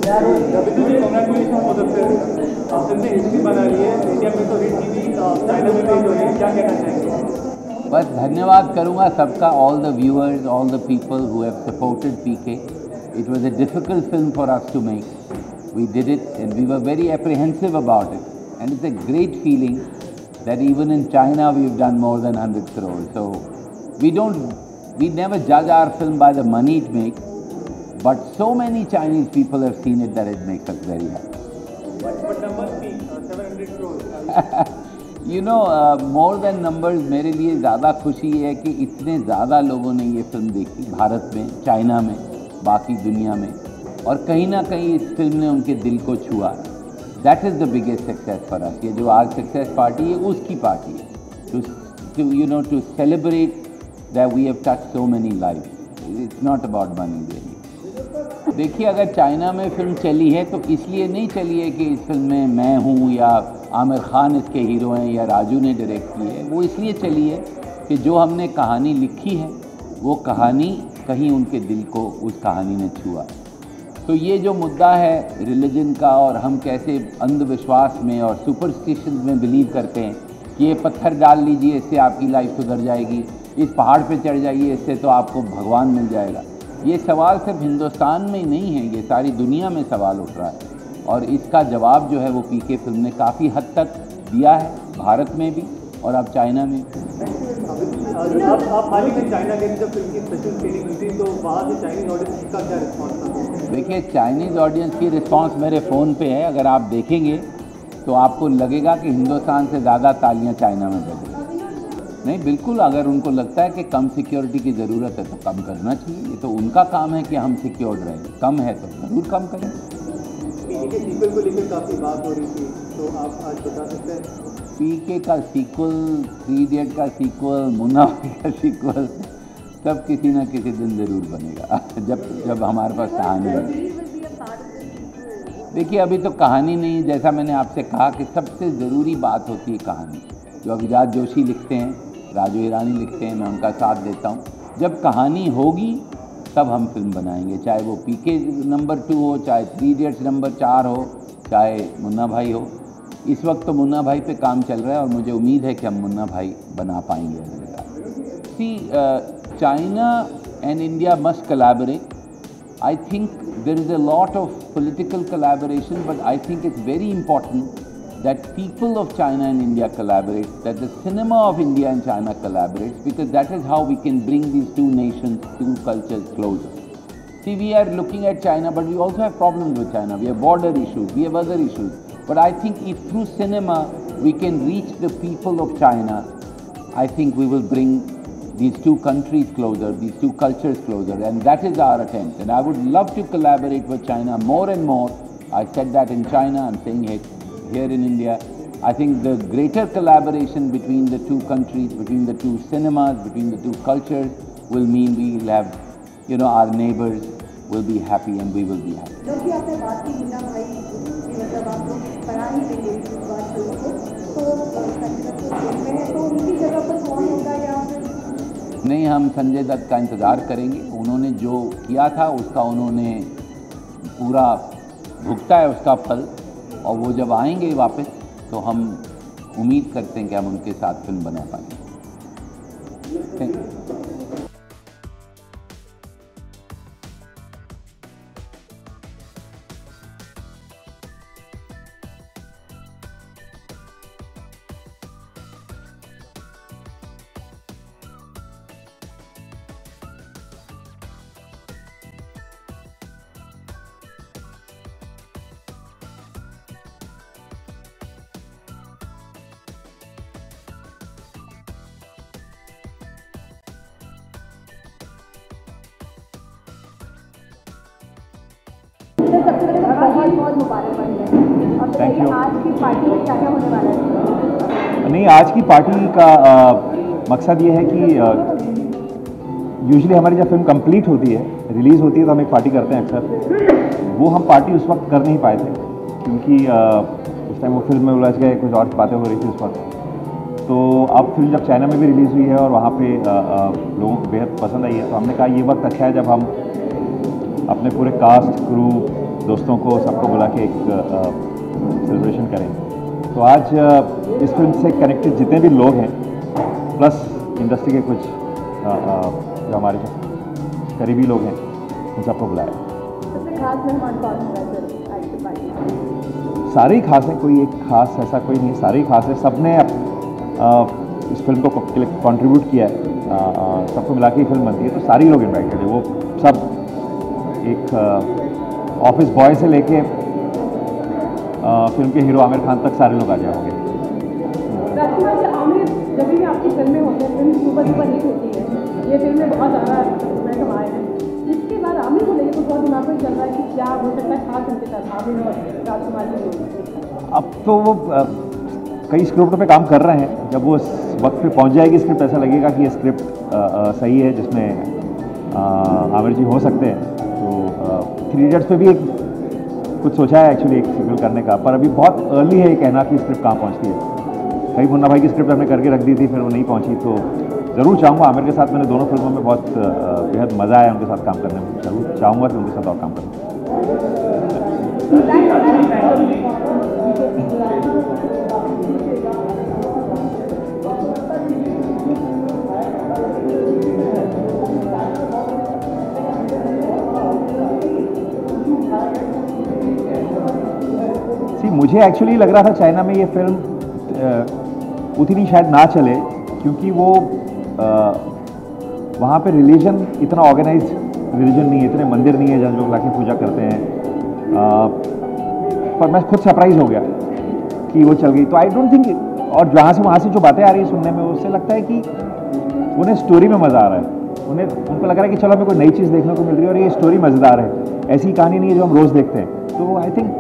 Congratulations for the film. Film ने history बना रही है, इंडिया में तो हिट टीवी, चाइना में भी हिट हो रही है, क्या कहना चाहेंगे? बस धन्यवाद करूँगा सबका, all the viewers, all the people who have supported PK. It was a difficult film for us to make. We did it and we were very apprehensive about it. And it's a great feeling that even in China we've done more than 100 crores. So we never judge our film by the money it makes, but so many Chinese people have seen it that it makes us very happy. But numbers speak, 700 crores. You know, more than numbers, मेरे लिए ज़्यादा खुशी है कि इतने ज़्यादा लोगों ने ये फिल्म देखी, भारत में, चाइना में, बाकी दुनिया में, और कहीं ना कहीं इस फिल्म ने उनके दिल को छुआ. That is the biggest success for us. ये जो आज सक्सेस पार्टी है, उसकी पार्टी है. To celebrate that we have touched so many lives. It's not about money really. देखिए, अगर चाइना में फिल्म चली है तो इसलिए नहीं चली है कि इस फिल्म में मैं हूँ या आमिर खान इसके हीरो हैं या राजू ने डायरेक्ट की है. वो इसलिए चली है कि जो हमने कहानी लिखी है वो कहानी कहीं उनके दिल को उस कहानी ने छुआ. तो ये जो मुद्दा है रिलीजन का, और हम कैसे अंधविश्वास में और सुपरस्टिशन में बिलीव करते हैं कि ये पत्थर डाल लीजिए इससे आपकी लाइफ सुधर जाएगी, इस पहाड़ पे चढ़ जाइए इससे तो आपको भगवान मिल जाएगा. ये सवाल सिर्फ हिंदुस्तान में ही नहीं है, ये सारी दुनिया में सवाल उठ रहा है. और इसका जवाब जो है वो पीके फिल्म ने काफ़ी हद तक दिया है, भारत में भी और अब चाइना में. आप हाल ही में चाइना गए जब फिल्म की स्पेशल स्क्रीनिंग हुई थी, तो वहाँ से चाइनीज ऑडियंस का क्या रिस्पॉन्स था? देखिए, चाइनीज़ ऑडियंस की रिस्पॉन्स मेरे फ़ोन पे है, अगर आप देखेंगे तो आपको लगेगा कि हिंदुस्तान से ज़्यादा तालियां चाइना में बजी. नहीं, बिल्कुल, अगर उनको लगता है कि कम सिक्योरिटी की ज़रूरत है तो कम करना चाहिए. ये तो उनका काम है कि हम सिक्योर्ड रहें. कम है तो ज़रूर कम करें. पीके के सीक्वल को लेकर काफ़ी बात हो रही थी, तो आप आज बता सकते हैं? पीके का सीक्वल, 3 इडियट का सीक्वल, मुन्ना भाई का सीक्वल, सब किसी न किसी दिन ज़रूर बनेगा जब हमारे पास कहानी है. देखिए, अभी तो कहानी नहीं, जैसा मैंने आपसे कहा कि सबसे ज़रूरी बात होती है कहानी. जो अभिजात जोशी लिखते हैं, राजू ईरानी लिखते हैं, मैं उनका साथ देता हूँ. जब कहानी होगी तब हम फिल्म बनाएंगे, चाहे वो पीके नंबर 2 हो, चाहे 3 इडियट्स नंबर 4 हो, चाहे मुन्ना भाई हो. इस वक्त तो मुन्ना भाई पे काम चल रहा है और मुझे उम्मीद है कि हम मुन्ना भाई बना पाएंगे. See, China and India must collaborate. I think there is a lot of political collaboration, but I think it's very important that people of China and India collaborate, that the cinema of India and China collaborates, because that is how we can bring these two nations, two cultures closer. See, we are looking at China, but we also have problems with China. We have border issues, we have other issues. But I think if through cinema we can reach the people of China, I think we will bring these two countries closer, these two cultures closer, and that is our attempt. And I would love to collaborate with China more and more. I said that in China, I'm saying it here in India. I think the greater collaboration between the two countries, between the two cinemas, between the two cultures will mean we will have, our neighbors will be happy and we will be happy. नहीं, हम संजय दत्त का इंतज़ार करेंगे. उन्होंने जो किया था उसका उन्होंने पूरा भुगता है उसका फल, और वो जब आएंगे वापस तो हम उम्मीद करते हैं कि हम उनके साथ फिल्म बना पाएंगे. Thank you. बहुत मुबारकबाद है. और बताइए आज की पार्टी में क्या क्या होने वाला है? नहीं, आज की पार्टी का मकसद ये है कि यूजुअली हमारी जब फिल्म कंप्लीट होती है, रिलीज़ होती है, तो हम एक पार्टी करते हैं अक्सर. वो हम पार्टी उस वक्त कर नहीं पाए थे क्योंकि उस टाइम वो फिल्म में उलझ गए, कुछ और बातें हो रही थी उस वक्त. तो अब फिल्म जब चाइना में भी रिलीज़ हुई है और वहाँ पे लोगों को बेहद पसंद आई है, तो हमने कहा ये वक्त अच्छा है जब हम अपने पूरे कास्ट, क्रू, दोस्तों को सबको बुला के एक सेलिब्रेशन करें। तो आज इस फिल्म से कनेक्टेड जितने भी लोग हैं प्लस इंडस्ट्री के कुछ जो हमारे करीबी लोग हैं उन सबको बुलाया। सबसे खास मेहमान कौन होगा सर आज की पार्टी? सारे ही खास हैं, कोई एक खास ऐसा कोई नहीं है, सारे ही खास है। सबने इस फिल्म को कंट्रीब्यूट किया है, सबको मिला के ही फिल्म बनती है, तो सारे लोग इन्वाइटेड है। वो सब एक ऑफिस बॉय से लेके फिल्म के हीरो आमिर खान तक सारे लोग आ जाएंगे। राजकुमार जी, आमिर जब भी आपकी फिल्में होती हैं, फिल्म सुपर हिट होती है, ये फिल्में बहुत ज़्यादा पैसे कमाए हैं। इसके बाद आमिर को लेकर तो बहुत दिमाग में चल रहा है कि क्या हो सकता है खास उनके साथ आमिर और राजकुमार जी। अब तो वो कई स्क्रिप्टों पे काम कर रहे हैं, जब वो उस वक्त पे पहुंच जाएगी स्क्रिप्ट, ऐसा लगेगा कि ये स्क्रिप्ट सही है जिसमें आमिर जी हो सकते हैं। तो 3 इडियट्स पे भी एक कुछ सोचा है एक्चुअली एक सीक्वल करने का, पर अभी बहुत अर्ली है ये कहना कि स्क्रिप्ट कहाँ पहुंचती है। कई मुन्ना भाई की स्क्रिप्ट हमने करके रख दी थी, फिर वो नहीं पहुंची। तो ज़रूर चाहूँगा, आमिर के साथ मैंने दोनों फिल्मों में बहुत बेहद मज़ा आया उनके साथ काम करने में, ज़रूर चाहूँगा कि उनके साथ और काम करूँ। मुझे एक्चुअली लग रहा था चाइना में ये फिल्म उतनी शायद ना चले, क्योंकि वो वहाँ पे रिलीजन इतना ऑर्गेनाइज रिलीजन नहीं है, इतने मंदिर नहीं है जहाँ लोग लाके पूजा करते हैं। पर मैं खुद सरप्राइज हो गया कि वो चल गई। तो आई डोंट थिंक, और वहाँ से जो बातें आ रही है सुनने में, उससे लगता है कि उन्हें स्टोरी में मज़ा आ रहा है। उनको लग रहा है कि चलो हमें कोई नई चीज़ देखने को मिल रही है और ये स्टोरी मज़ेदार है। ऐसी कहानी नहीं है जो हम रोज़ देखते हैं। तो आई थिंक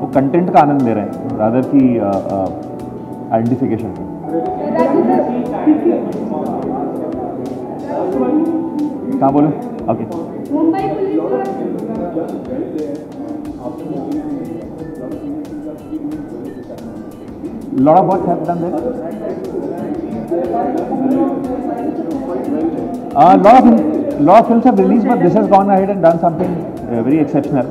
वो कंटेंट का आनंद ले रहे हैं रादर की आइडेंटिफिकेशन का। कहाँ बोलूँ? Okay. Mumbai lot of work have done there. Lot of films have released, but this has gone ahead and done something very exceptional.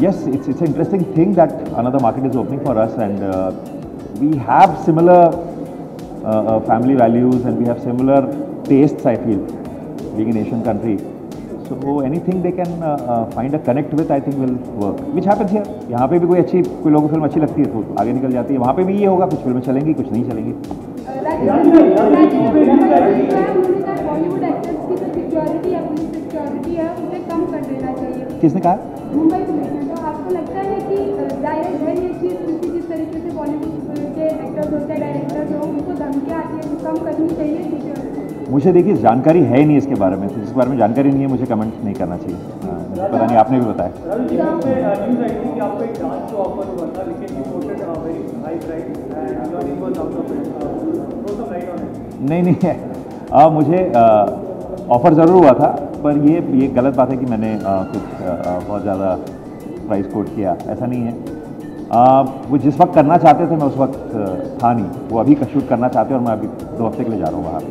Yes, it's an interesting thing that another market is opening for us, and we have similar family values and we have similar tastes, I feel, being an Asian country. So anything they can find a connect with, I think will work, which happens here. यहाँ पे भी कोई लोगों को film अच्छी लगती है तो आगे निकल जाती है, वहाँ पे भी ये होगा, कुछ फिल्में चलेंगी कुछ नहीं चलेंगी। किसने कहा? मुंबई पुलिस ने। तो आपको लगता है कि जायज़ है ये चीज़, क्योंकि जिस तरीके से बॉलीवुड के एक्टर्स होते हैं, डायरेक्टर्स हो, उनको धमकियाँ आती है, तो कम करनी चाहिए सिक्योरिटी? मुझे देखिए जानकारी है ही नहीं इसके बारे में, तो जिसके बारे में जानकारी नहीं है मुझे कमेंट नहीं करना चाहिए। पता नहीं, आपने भी बताया। नहीं मुझे ऑफ़र ज़रूर हुआ था, पर ये गलत बात है कि मैंने कुछ बहुत ज़्यादा प्राइस कोट किया, ऐसा नहीं है। वो जिस वक्त करना चाहते थे मैं उस वक्त था नहीं, वो अभी का शूट करना चाहते हैं और मैं अभी 2 हफ्ते के लिए जा रहा हूँ बाहर।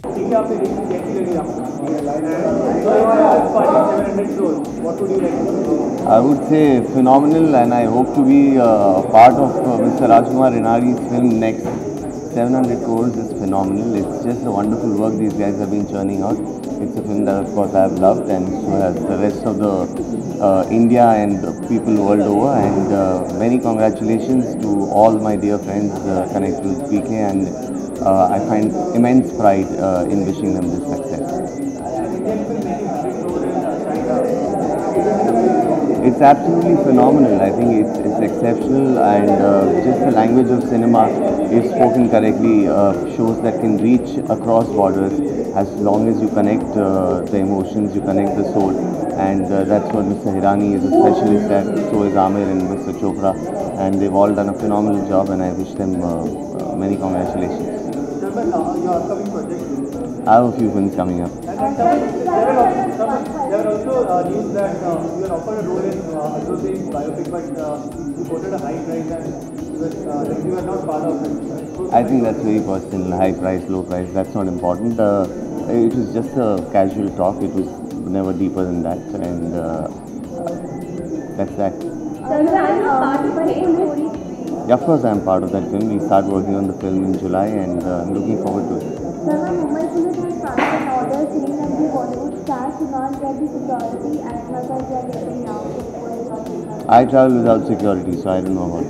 ठीक है, आपने देखी कैसी लगी आपको? I would say phenomenal, and I hope to be part of Mr. Rajkumar Renari's film next. 700 crores is phenomenal. It's just a wonderful work these guys have been churning out. It's a film that of course I have loved, and so has the rest of the India and people world over, and many congratulations to all my dear friends connected with PK, and I find immense pride in wishing them this success. It's absolutely phenomenal. I think it's exceptional, and just the language of cinema, if spoken correctly, shows that can reach across borders as long as you connect the emotions, you connect the soul, and that's what Mr. Hirani is a specialist at. So is Amir and Mr. Chopra, and they've all done a phenomenal job, and I wish them many congratulations. Your upcoming project. I have a few films coming up. There are also news that you are offered a role in Azruddin's biopic, but you quoted a high price and you are not part of it. I think that's very personal. High price, low price, that's not important. It was just a casual talk. It was never deeper than that, and that's that. Yeah, of course, I'm part of that film. We start working on the film in July, and I'm looking forward to it. Mumbai Police has passed an order saying that the Bollywood stars should not get the security as much as they are getting now. I travel without security, so I don't know about it.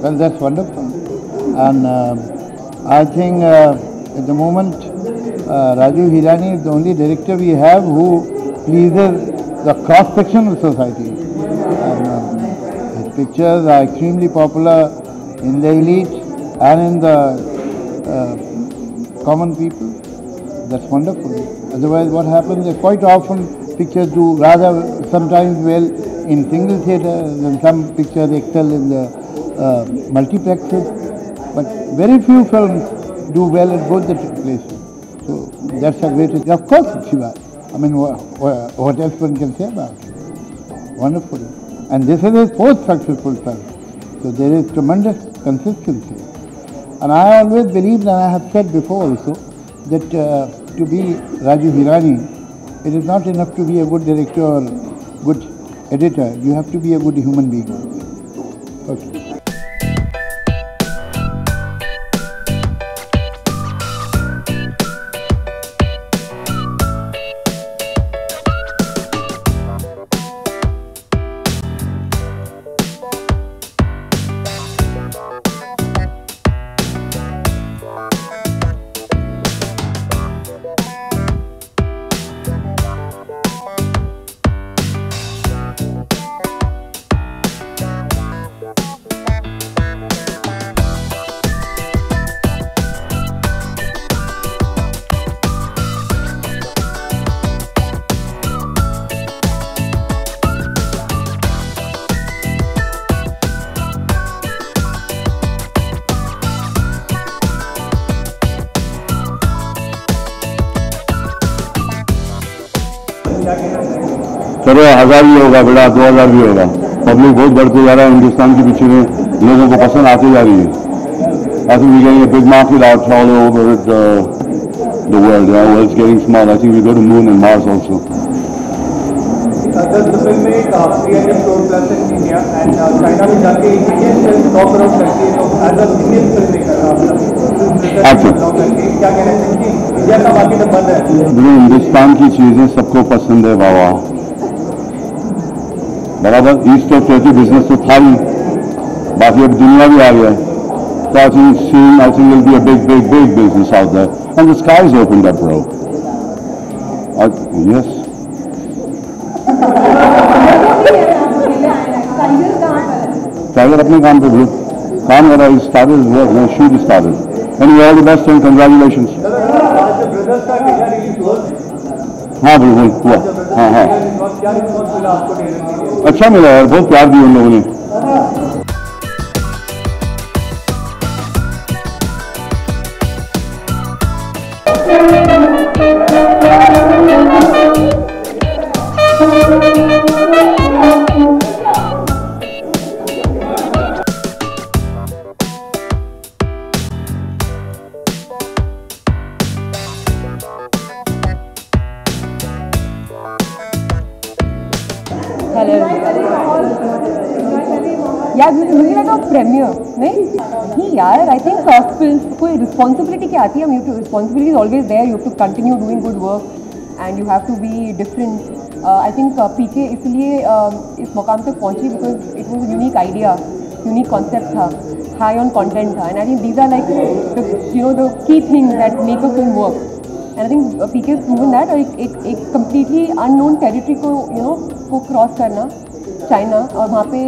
Well, that's wonderful, and I think at the moment Raju Hirani is the only director we have who pleases the cross-section of society. And, his pictures are extremely popular in the elite and in the common people. That's wonderful. Otherwise, what happens is quite often pictures do rather sometimes well in single theatre, and some pictures excel in the multiplexes, but very few films do well at both the places. So that's a great. Of course, it's Shiva. I mean, what else one can say about it? Wonderful. And this is his fourth successful film. So there is tremendous consistency. And I always believe, and I have said before also, that to be Raju Hirani, it is not enough to be a good director or good editor. You have to be a good human being. Okay. चलो 1000 भी होगा बेटा, 2000 भी होगा। Public बहुत बढ़ते जा रहा है हिंदुस्तान के पीछे में, लोगों को पसंद आती जा रही है। I think we're getting a big market out all over the world. The world's getting small. I think we go to Moon and Mars also. The film made 300 crore plus in India, and China में जाके Indian film 100 crore करती है. तो as a Indian filmmaker, क्या कहना चाहिए कि India का मार्केट बंद है? हिंदुस्तान की चीजें सबको पसंद है बाबा, बराबर। ईस्ट ऑफ टर्की बिजनेस तो था ही, बाकी अब दुनिया भी आ गया है। So I think soon, I think it'll be a big business out there, and the sky's opened up, bro. Yes. Tiger अपने काम पे भी काम कर रहा है, started his work, now shoot started. Anyway, all the best and congratulations. हाँ बिल्कुल हुआ, हाँ। अच्छा मिला यार, बहुत प्यार दिया उन लोगों ने। like a premiere, नहीं यार, I think फिल्म कोई responsibility क्या आती है? Responsibility is always there. You have to continue doing good work and you have to be different. I think PK इसलिए इस मुकाम तक पहुंची because it was a unique idea, unique concept था, high on content था, and I think these are like the key things that make a film work. And I think PK has proven that. और एक completely unknown territory को को cross करना China और वहाँ पे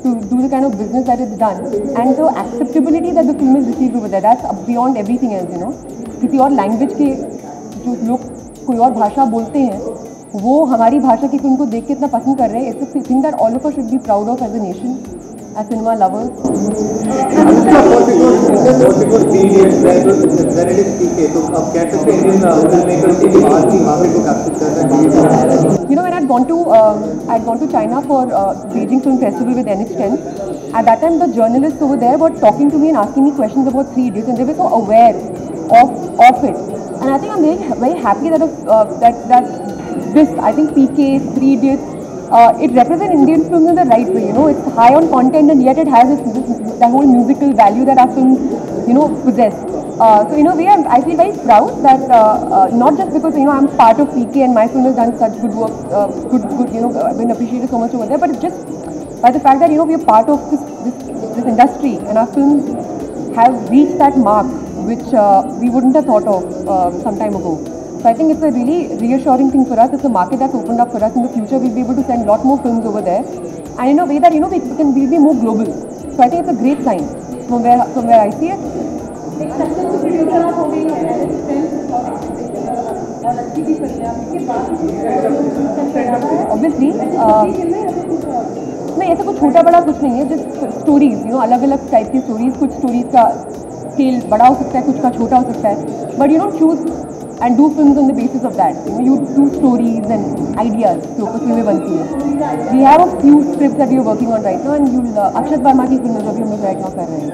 to do the kind of business that is done and the acceptability that the film is received over there, that's beyond everything else. किसी और language के जो लोग कोई और भाषा बोलते हैं वो हमारी भाषा की फिल्म को देख के इतना पसंद कर रहे हैं. It's a thing that all of us should be proud of as a nation, as cinema lovers. When I'd gone to China for Beijing Film Festival with NH10, at that time the journalists over there were talking to me and asking me questions about 3 Idiots, and they were so aware of it. And I think I'm very, very happy that this, I think PK, 3 Idiots, it represents Indian films in the right way. It's high on content and yet it has that whole musical value that our films, possess. So in a way, I feel very proud that not just because I'm part of PK and my film has done such good work, I've been appreciated so much over there, but it's just by the fact that we are part of this industry and our films have reached that mark which we wouldn't have thought of some time ago. So I think it's a really reassuring thing for us. It's a market that's opened up for us. In the future, we'll be able to send a lot more films over there, and in a way that we'll be more global. So I think it's a great sign from where I see it. Obviously, नहीं ऐसा कुछ छोटा बड़ा कुछ नहीं है. Just stories, अलग अलग टाइप की stories. कुछ stories का scale बड़ा हो सकता है, कुछ का छोटा हो सकता है. But you don't choose and do films on the basis of that. You do stories and ideas के ऊपर फिल्में बनती हैं. We have a few scripts that we are working on right now, and अक्षत वर्मा की फिल्म जो भी हम लोग right now कर रहे हैं.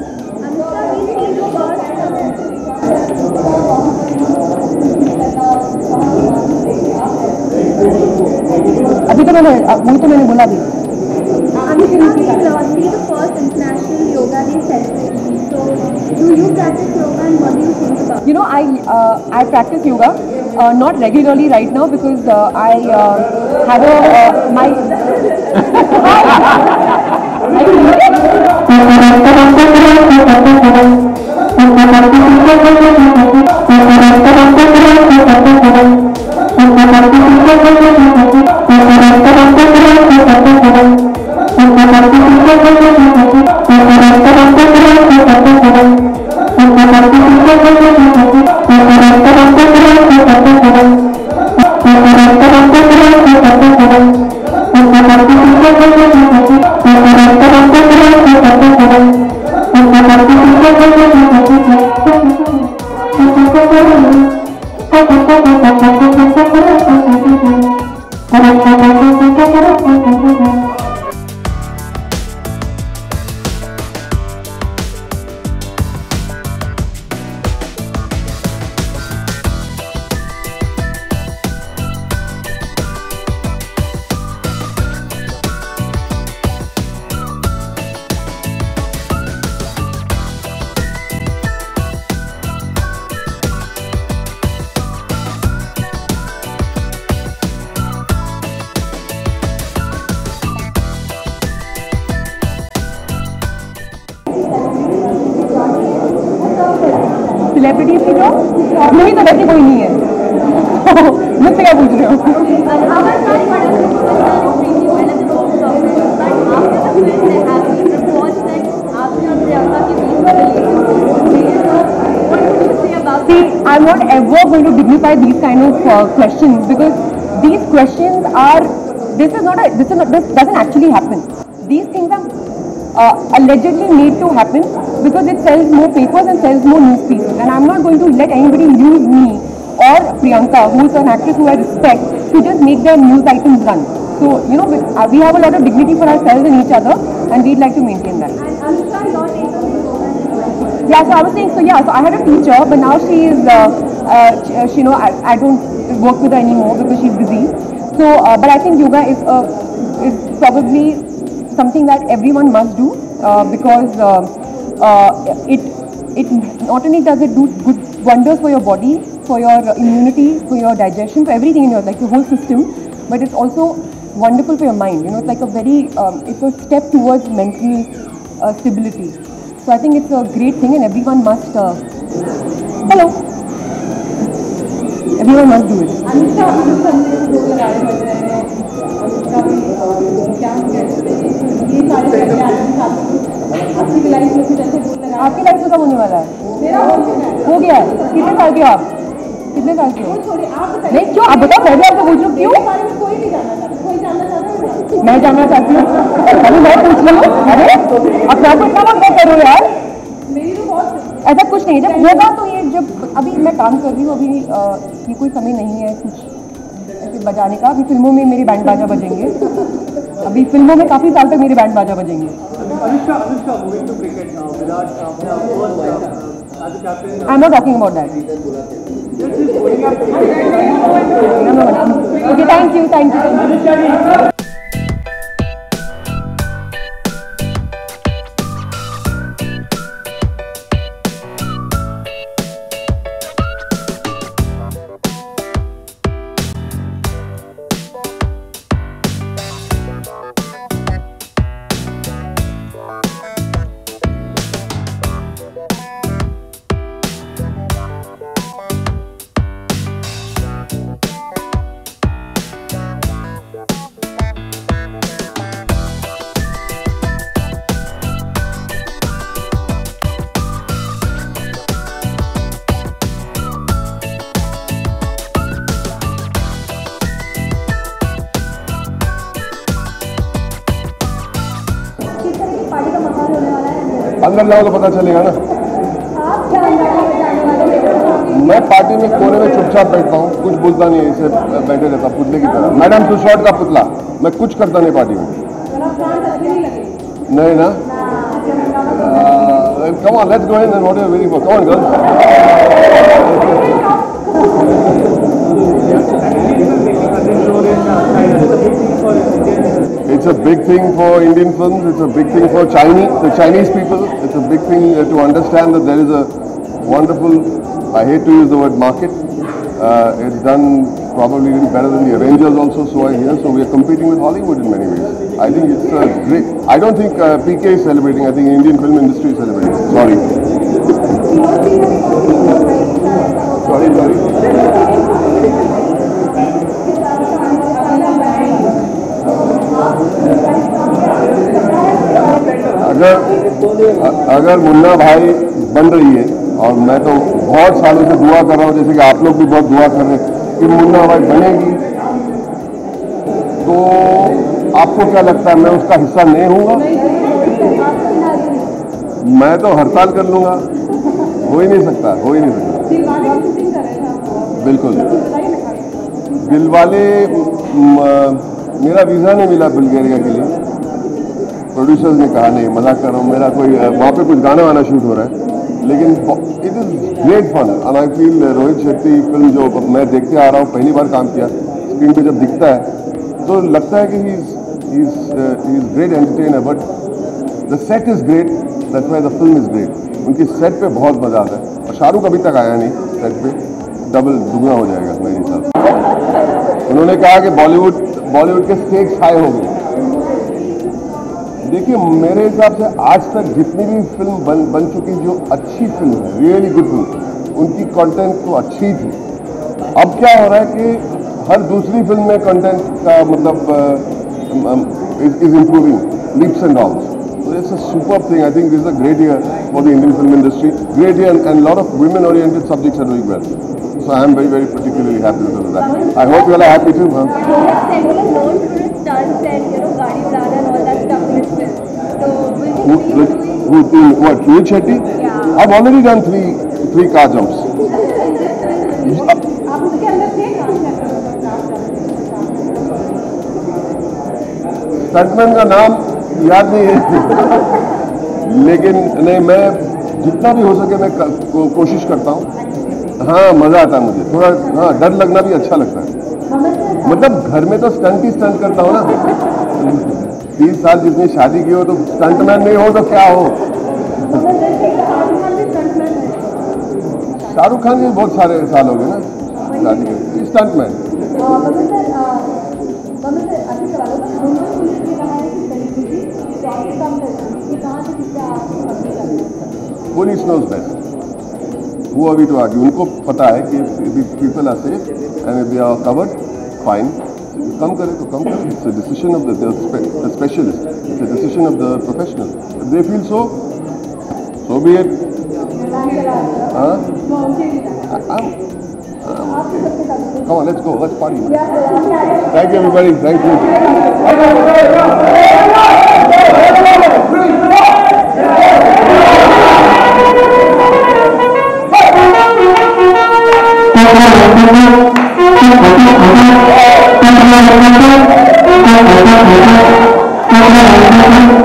अभी तो मैंने बोला भी. the first international yoga day celebration. So, do you practice yoga and what do you think about it? I practice yoga, not regularly right now because I have my. Celebrities की जो नहीं तो वैसे कोई नहीं है. मुझसे क्या पूछ रहे हो? See, I'm not ever going to dignify these kind of questions because these questions are. This doesn't actually happen. These things are allegedly made to happen because it sells more papers and sells more news pieces. And I'm not going to let anybody use me or Priyanka, who is an actress who I respect, to just make their news items run. So, we have a lot of dignity for ourselves and each other, and we'd like to maintain that. Yeah, so I was saying, so I had a teacher, but now she is, I don't work with her anymore because she's busy. So, but I think yoga is probably something that everyone must do, because it not only does it do good wonders for your body, for your immunity, for your digestion, for everything in your like your whole system, but it's also wonderful for your mind. You know, it's like a very it's a step towards mental stability. So I think it's a great thing, and everyone must. Hello. Everyone must do it. आपकी life में कब होने वाला है? हो गया है। कितने साल के हो आप? कितने साल के हो? नहीं क्यों आप बताओ, मैं भी आपको पूछ रहा हूँ क्यों? मैं जानना चाहती हूँ। अभी मैं पूछ रही हूँ। अरे अपने आप को इतना मत करो यार। ऐसा कुछ नहीं है, जब होगा तो ये जब अभी मैं काम कर रही हूँ, अभी ये कोई समय नहीं है कुछ ऐसे बजाने का। अभी फिल्मों में मेरे बैंड बाजा बजेंगे, अभी फिल्मों में काफ़ी साल तक मेरे बैंड बाजा बजेंगे। I am not talking about that. Okay, thank you, thank you. अंदर जाओ तो पता चलेगा ना। मैं पार्टी में कोने में चुपचाप बैठता हूँ, कुछ बोलता नहीं, ऐसे बैठे रहता पुतले की तरह। मैडम टू शॉट का पुतला, मैं कुछ करता नहीं पार्टी में। नहीं ना? Come on, let's go in and what are you waiting for? Come on, girls. It's a big thing for Indian films. It's a big thing for the Chinese people. It's a big thing to understand that there is a wonderful, I hate to use the word market. It's done probably even better than the Avengers also, so I hear. So we are competing with Hollywood in many ways. I think it's great. I don't think PK is celebrating. I think Indian film industry is celebrating. Sorry. अगर मुन्ना भाई बन रही है, और मैं तो बहुत सालों से दुआ कर रहा हूँ, जैसे कि आप लोग भी बहुत दुआ कर रहे हैं कि मुन्ना भाई बनेगी, तो आपको क्या लगता है मैं उसका हिस्सा नहीं हूँगा? मैं तो हड़ताल कर लूँगा। हो ही नहीं सकता, हो ही नहीं सकता। बिल्कुल। दिलवाले मेरा वीज़ा नहीं मिला बुल्गारिया के लिए, प्रोड्यूसर्स ने कहा नहीं, मजाक कर रहा हूँ, मेरा कोई वहाँ पे कुछ गाना वाना शूट हो रहा है, लेकिन it is great fun and I feel Rohit Shetty film जो मैं देखते आ रहा हूँ, पहली बार काम किया, स्क्रीन पे जब दिखता है तो लगता है कि he is great entertainer, but the set is great, that's why the film is great. उनकी सेट पे बहुत मजा आता है, और शाहरुख अभी तक आया नहीं सेट पे, डबल दुगना हो जाएगा मेरे हिसाब से। उन्होंने कहा कि बॉलीवुड के स्टेक्स हाई हो गए। देखिए मेरे हिसाब से आज तक जितनी भी फिल्म बन चुकी जो अच्छी फिल्म है, रियली गुड फिल्म, उनकी कंटेंट तो अच्छी थी। अब क्या हो रहा है कि हर दूसरी फिल्म में कंटेंट का मतलब is improving leaps and downs. So it's a superb thing. I think this is a great year for the Indian film industry. Great year, and a lot of women-oriented subjects are doing well. So I am very, very particularly happy because of that. I hope you all are happy too, huh? Known for his stunts and Gaadi Udana and all that stuff in his film. So will he be doing what? Rohit Shetty? Yeah. I've already done three car jumps. Stuntman का नाम याद नहीं है लेकिन नहीं, मैं जितना भी हो सके मैं कोशिश करता हूँ। हाँ, मज़ा आता है मुझे थोड़ा। हाँ, डर लगना भी अच्छा लगता है। मतलब घर में तो स्टंट ही स्टंट करता हूँ ना, 20 साल जितनी शादी की हो तो स्टंटमैन नहीं हो तो क्या हो। शाहरुख खान के बहुत सारे साल हो गए ना शादी के, स्टंटमैन। पुलिस नोज बेस्ट, वो अभी तो आगे उनको पता है कि people are safe and we are covered fine, कम करे तो कम करे। It's a decision of the specialist, it's a decision of the professional. If they feel so be it. Come on, let's go, let's party. Thank you everybody, thank you. Thank you.